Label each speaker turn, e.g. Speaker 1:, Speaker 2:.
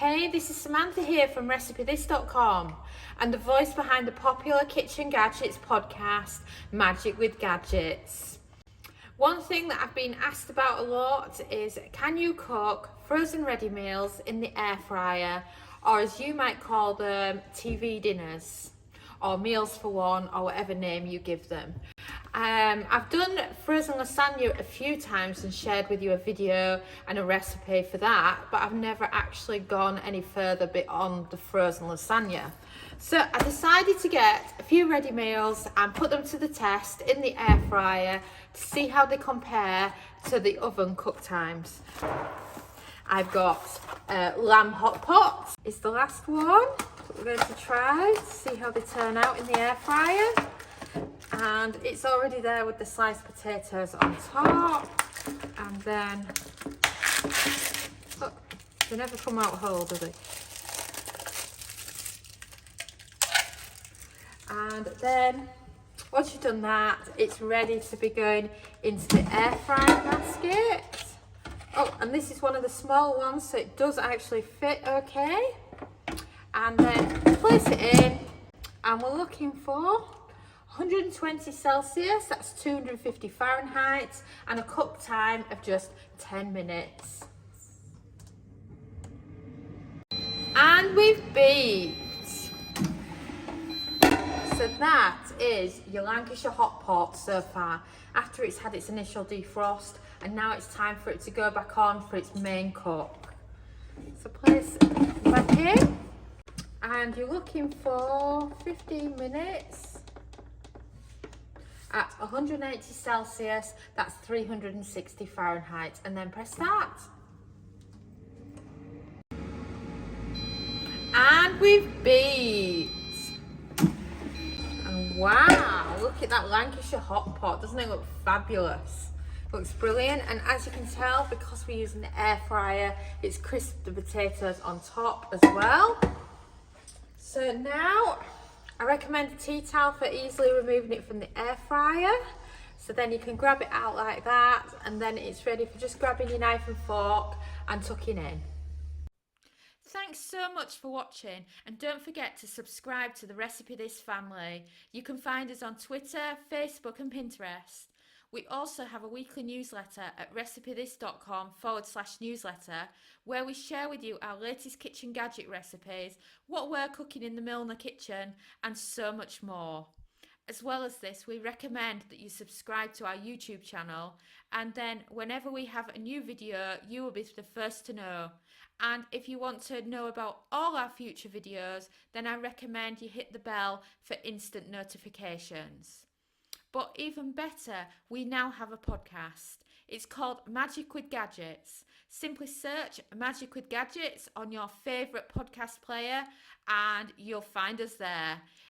Speaker 1: Hey, this is Samantha here from RecipeThis.com and the voice behind the popular Kitchen Gadgets podcast, Magic with Gadgets. One thing that I've been asked about a lot is, can you cook frozen ready meals in the air fryer, or as you might call them, TV dinners, or meals for one, or whatever name you give them. I've done frozen lasagna a few times and shared with you a video and a recipe for that, but I've never actually gone any further beyond the frozen lasagna. So I decided to get a few ready meals and put them to the test in the air fryer to see how they compare to the oven cook times. I've got lamb hot pot. It's the last one that we're going to try to see how they turn out in the air fryer. And it's already there with the sliced potatoes on top, and then look, they never come out whole, do they? And then once you've done that, it's ready to be going into the air frying basket. Oh, and this is one of the small ones, so it does actually fit okay. And then place it in, and we're looking for 120 Celsius, that's 250 Fahrenheit, and a cook time of just 10 minutes. And we've beeped. So that is your Lancashire Hotpot so far, after it's had its initial defrost, and now it's time for it to go back on for its main cook. So place it back in, and you're looking for 15 minutes. At 180 Celsius, that's 360 Fahrenheit, and then press start. And we've beat. And wow, look at that Lancashire hot pot. Doesn't it look fabulous? Looks brilliant, and as you can tell, because we're using the air fryer, it's crisped the potatoes on top as well. So now, I recommend a tea towel for easily removing it from the air fryer. So then you can grab it out like that, and then it's ready for just grabbing your knife and fork and tucking in. Thanks so much for watching, and don't forget to subscribe to the Recipe This family. You can find us on Twitter, Facebook and Pinterest. We also have a weekly newsletter at recipethis.com/newsletter, where we share with you our latest kitchen gadget recipes, what we're cooking in the Milner kitchen, and so much more. As well as this, we recommend that you subscribe to our YouTube channel, and then whenever we have a new video, you will be the first to know. And if you want to know about all our future videos, then I recommend you hit the bell for instant notifications. But even better, we now have a podcast. It's called Magic with Gadgets. Simply search Magic with Gadgets on your favourite podcast player and you'll find us there.